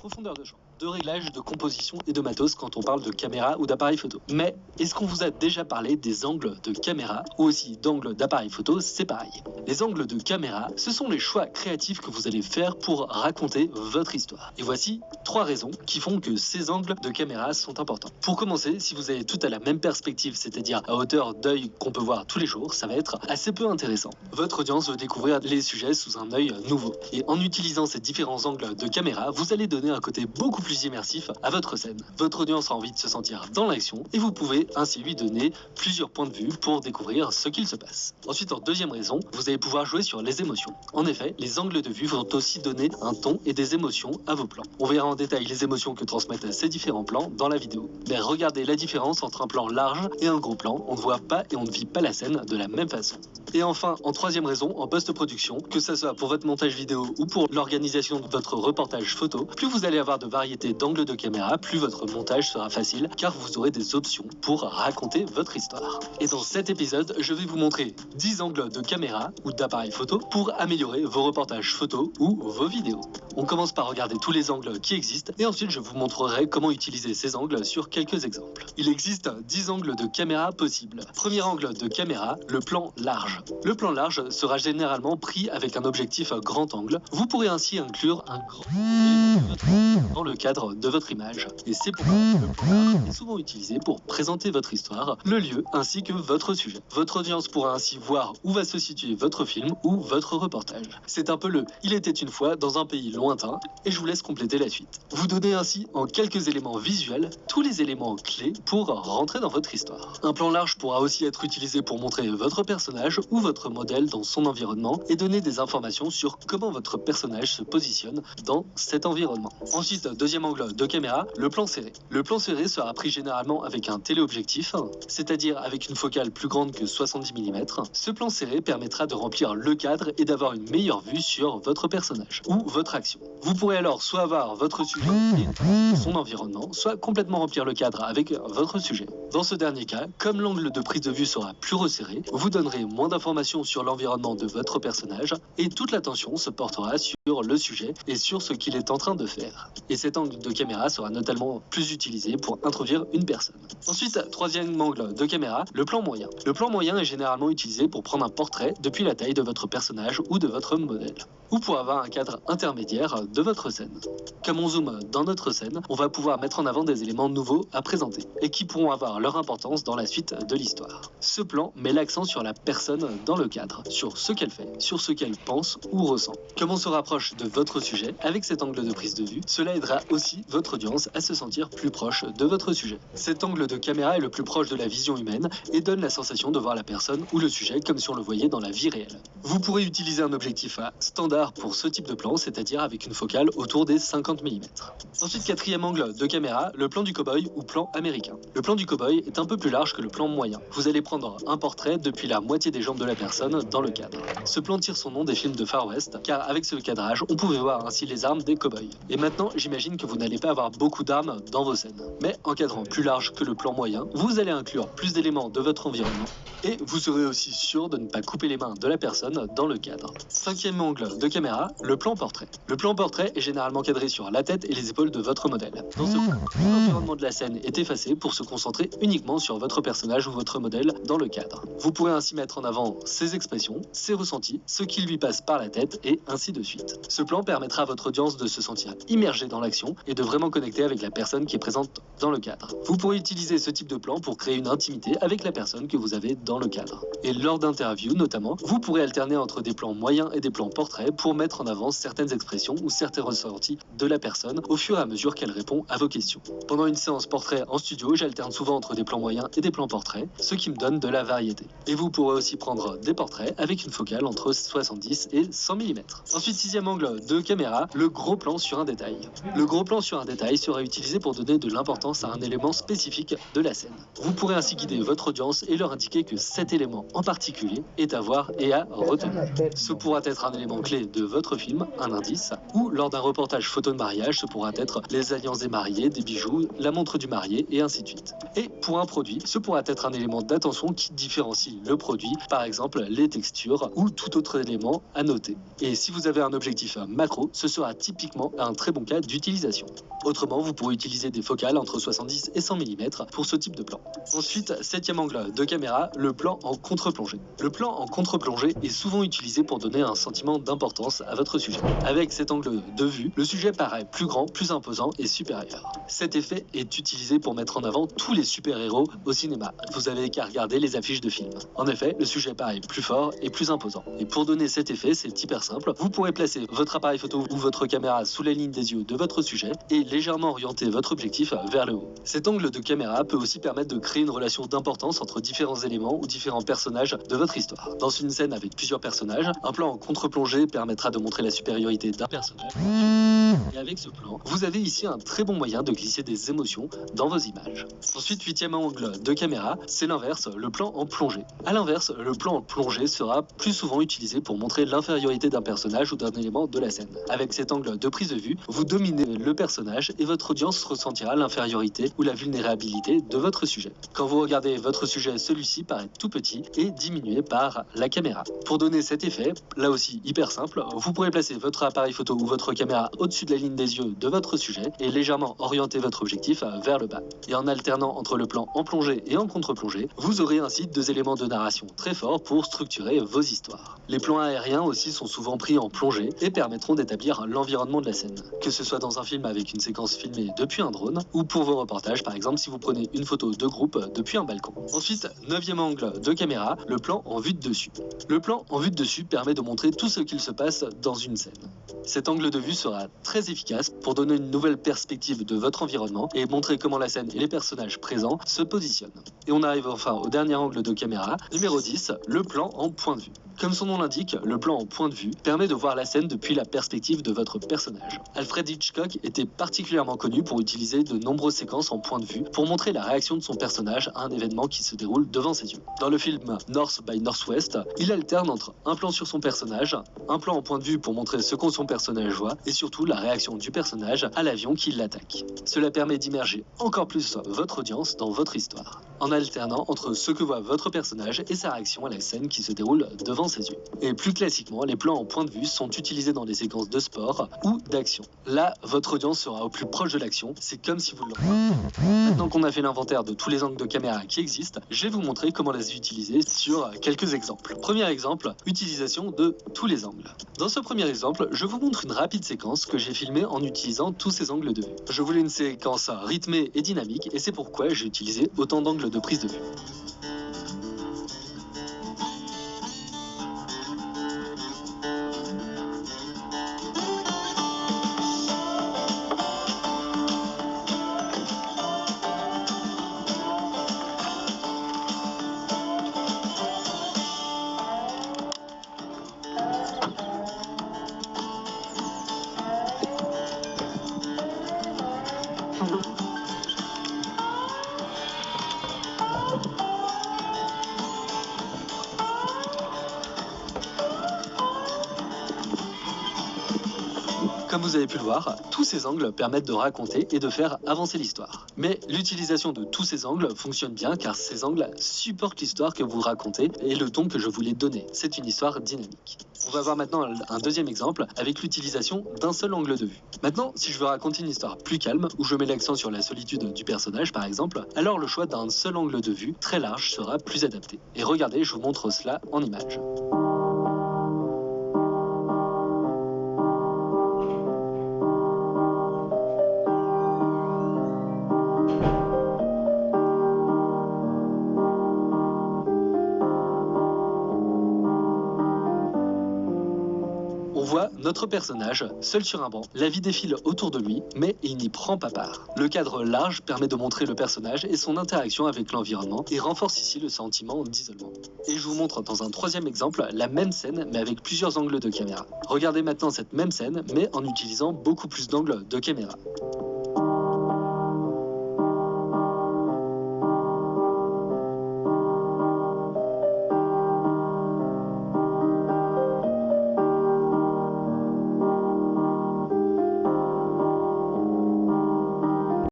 profondeur de champ, de réglage, de composition et de matos quand on parle de caméra ou d'appareil photo. Mais est-ce qu'on vous a déjà parlé des angles de caméra ou aussi d'angles d'appareil photo? C'est pareil. Les angles de caméra, ce sont les choix créatifs que vous allez faire pour raconter votre histoire. Et voici 3 raisons qui font que ces angles de caméra sont importants. Pour commencer, si vous avez tout à la même perspective, c'est-à-dire à hauteur d'œil qu'on peut voir tous les jours, ça va être assez peu intéressant. Votre audience veut découvrir les sujets sous un œil nouveau. Et en utilisant ces différents angles de caméra, vous allez donner un côté beaucoup plus immersif à votre scène. Votre audience a envie de se sentir dans l'action et vous pouvez ainsi lui donner plusieurs points de vue pour découvrir ce qu'il se passe. Ensuite, en deuxième raison, vous allez pouvoir jouer sur les émotions. En effet, les angles de vue vont aussi donner un ton et des émotions à vos plans. On verra en détail les émotions que transmettent ces différents plans dans la vidéo. Mais regardez la différence entre un plan large et un gros plan. On ne voit pas et on ne vit pas la scène de la même façon. Et enfin, en troisième raison, en post-production, que ce soit pour votre montage vidéo ou pour l'organisation de votre reportage photo, plus vous allez avoir de variété d'angles de caméra, plus votre montage sera facile car vous aurez des options pour raconter votre histoire. Et dans cet épisode, je vais vous montrer 10 angles de caméra ou d'appareil photo pour améliorer vos reportages photo ou vos vidéos. On commence par regarder tous les angles qui existent et ensuite je vous montrerai comment utiliser ces angles sur quelques exemples. Il existe 10 angles de caméra possibles. Premier angle de caméra, le plan large. Le plan large sera généralement pris avec un objectif à grand angle. Vous pourrez ainsi inclure un grand élément dans le cadre de votre image. Et c'est pourquoi le plan large est souvent utilisé pour présenter votre histoire, le lieu ainsi que votre sujet. Votre audience pourra ainsi voir où va se situer votre film ou votre reportage. C'est un peu le « Il était une fois dans un pays lointain » et je vous laisse compléter la suite. Vous donnez ainsi en quelques éléments visuels tous les éléments clés pour rentrer dans votre histoire. Un plan large pourra aussi être utilisé pour montrer votre personnage ou votre modèle dans son environnement et donner des informations sur comment votre personnage se positionne dans cet environnement. Ensuite, deuxième angle de caméra, le plan serré. Le plan serré sera pris généralement avec un téléobjectif, c'est-à-dire avec une focale plus grande que 70 mm. Ce plan serré permettra de remplir le cadre et d'avoir une meilleure vue sur votre personnage ou votre action. Vous pourrez alors soit avoir votre sujet et son environnement, soit complètement remplir le cadre avec votre sujet. Dans ce dernier cas, comme l'angle de prise de vue sera plus resserré, vous donnerez moins d'informations sur l'environnement de votre personnage et toute l'attention se portera sur le sujet et sur ce qu'il est en train de faire. Et cet angle de caméra sera notamment plus utilisé pour introduire une personne. Ensuite, troisième angle de caméra, le plan moyen. Le plan moyen est généralement utilisé pour prendre un portrait depuis la taille de votre personnage ou de votre modèle, ou pour avoir un cadre intermédiaire de votre scène. Comme on zoome dans notre scène, on va pouvoir mettre en avant des éléments nouveaux à présenter et qui pourront avoir leur importance dans la suite de l'histoire. Ce plan met l'accent sur la personne dans le cadre, sur ce qu'elle fait, sur ce qu'elle pense ou ressent. Comme on se rapproche de votre sujet avec cet angle de prise de vue, cela aidera aussi votre audience à se sentir plus proche de votre sujet. Cet angle de caméra est le plus proche de la vision humaine et donne la sensation de voir la personne ou le sujet comme si on le voyait dans la vie réelle. Vous pourrez utiliser un objectif à standard pour ce type de plan, c'est-à-dire avec une focale autour des 50 mm. Ensuite, quatrième angle de caméra, le plan du cow-boy ou plan américain. Le plan du cow-boy est un peu plus large que le plan moyen. Vous allez prendre un portrait depuis la moitié des jambes de la personne dans le cadre. Ce plan tire son nom des films de Far West, car avec ce cadrage, on pouvait voir ainsi les armes des cow-boys. Et maintenant, j'imagine que vous n'allez pas avoir beaucoup d'armes dans vos scènes. Mais en cadrant plus large que le plan moyen, vous allez inclure plus d'éléments de votre environnement et vous serez aussi sûr de ne pas couper les mains de la personne dans le cadre. Cinquième angle de caméra, le plan portrait. Le plan portrait est généralement cadré sur la tête et les épaules de votre modèle. Dans ce plan, tout l'environnement de la scène est effacé pour se concentrer uniquement sur votre personnage ou votre modèle dans le cadre. Vous pourrez ainsi mettre en avant ses expressions, ses ressentis, ce qui lui passe par la tête et ainsi de suite. Ce plan permettra à votre audience de se sentir immergée dans l'action et de vraiment connecter avec la personne qui est présente dans le cadre. Vous pourrez utiliser ce type de plan pour créer une intimité avec la personne que vous avez dans le cadre. Et lors d'interviews notamment, vous pourrez alterner entre des plans moyens et des plans portraits pour mettre en avant certaines expressions ou certains ressentis de la personne au fur et à mesure qu'elle répond à vos questions. Pendant une séance portrait en studio, j'alterne souvent entre des plans moyens et des plans portraits, ce qui me donne de la variété. Et vous pourrez aussi prendre des portraits avec une focale entre 70 et 100 mm. Ensuite, sixième angle de caméra, le gros plan sur un détail. Le gros plan sur un détail sera utilisé pour donner de l'importance à un élément spécifique de la scène. Vous pourrez ainsi guider votre audience et leur indiquer que cet élément en particulier est à voir et à retenir. Ce pourra être un élément clé de votre film, un indice, ou lors d'un reportage photo de mariage, ce pourra être les alliances des mariés, des bijoux, la montre du marié et ainsi de suite. Et pour un produit, ce pourra être un élément d'attention qui différencie le produit, par exemple les textures ou tout autre élément à noter. Et si vous avez un objectif macro, ce sera typiquement un très bon cas d'utilisation. stabilisation. Autrement, vous pourrez utiliser des focales entre 70 et 100 mm pour ce type de plan. Ensuite, 7e angle de caméra, le plan en contre-plongée. Le plan en contre-plongée est souvent utilisé pour donner un sentiment d'importance à votre sujet. Avec cet angle de vue, le sujet paraît plus grand, plus imposant et supérieur. Cet effet est utilisé pour mettre en avant tous les super-héros au cinéma. Vous avez qu'à regarder les affiches de films. En effet, le sujet paraît plus fort et plus imposant. Et pour donner cet effet, c'est hyper simple. Vous pourrez placer votre appareil photo ou votre caméra sous la ligne des yeux de votre sujet et légèrement orienter votre objectif vers le haut. Cet angle de caméra peut aussi permettre de créer une relation d'importance entre différents éléments ou différents personnages de votre histoire. Dans une scène avec plusieurs personnages, un plan en contre-plongée permettra de montrer la supériorité d'un personnage. Et avec ce plan, vous avez ici un très bon moyen de glisser des émotions dans vos images. Ensuite, 8e angle de caméra, c'est l'inverse, le plan en plongée. A l'inverse, le plan en plongée sera plus souvent utilisé pour montrer l'infériorité d'un personnage ou d'un élément de la scène. Avec cet angle de prise de vue, vous dominez le personnage et votre audience ressentira l'infériorité ou la vulnérabilité de votre sujet. Quand vous regardez votre sujet, celui-ci paraît tout petit et diminué par la caméra. Pour donner cet effet, là aussi hyper simple, vous pourrez placer votre appareil photo ou votre caméra au-dessus de la ligne des yeux de votre sujet et légèrement orienter votre objectif vers le bas. Et en alternant entre le plan en plongée et en contre-plongée, vous aurez ainsi deux éléments de narration très forts pour structurer vos histoires. Les plans aériens aussi sont souvent pris en plongée et permettront d'établir l'environnement de la scène. Que ce soit dans un film avec une séquence filmée depuis un drone ou pour vos reportages, par exemple si vous prenez une photo de groupe depuis un balcon. Ensuite, 9e angle de caméra, le plan en vue de dessus. Le plan en vue de dessus permet de montrer tout ce qu'il se passe dans une scène. Cet angle de vue sera très efficace pour donner une nouvelle perspective de votre environnement et montrer comment la scène et les personnages présents se positionnent. Et on arrive enfin au dernier angle de caméra, numéro 10, le plan en point de vue. Comme son nom l'indique, le plan en point de vue permet de voir la scène depuis la perspective de votre personnage. Alfred Hitchcock était particulièrement connu pour utiliser de nombreuses séquences en point de vue pour montrer la réaction de son personnage à un événement qui se déroule devant ses yeux. Dans le film North by Northwest, il alterne entre un plan sur son personnage, un plan en point de vue pour montrer ce que son personnage voit et surtout la réaction du personnage à l'avion qui l'attaque. Cela permet d'immerger encore plus votre audience dans votre histoire, en alternant entre ce que voit votre personnage et sa réaction à la scène qui se déroule devant ses yeux. Et plus classiquement, les plans en point de vue sont utilisés dans des séquences de sport ou d'action. Là, votre audience sera au plus proche de l'action, c'est comme si vous l'envoyez. Maintenant qu'on a fait l'inventaire de tous les angles de caméra qui existent, je vais vous montrer comment les utiliser sur quelques exemples. Premier exemple, utilisation de tous les angles. Dans ce premier exemple, je vous montre une rapide séquence que j'ai filmée en utilisant tous ces angles de vue. Je voulais une séquence rythmée et dynamique et c'est pourquoi j'ai utilisé autant d'angles de prise de vue. Comme vous avez pu le voir, tous ces angles permettent de raconter et de faire avancer l'histoire. Mais l'utilisation de tous ces angles fonctionne bien car ces angles supportent l'histoire que vous racontez et le ton que je voulais donner. C'est une histoire dynamique. On va voir maintenant un deuxième exemple avec l'utilisation d'un seul angle de vue. Maintenant, si je veux raconter une histoire plus calme, où je mets l'accent sur la solitude du personnage par exemple, alors le choix d'un seul angle de vue très large sera plus adapté. Et regardez, je vous montre cela en images. On voit notre personnage, seul sur un banc. La vie défile autour de lui, mais il n'y prend pas part. Le cadre large permet de montrer le personnage et son interaction avec l'environnement et renforce ici le sentiment d'isolement. Et je vous montre dans un troisième exemple la même scène, mais avec plusieurs angles de caméra. Regardez maintenant cette même scène, mais en utilisant beaucoup plus d'angles de caméra.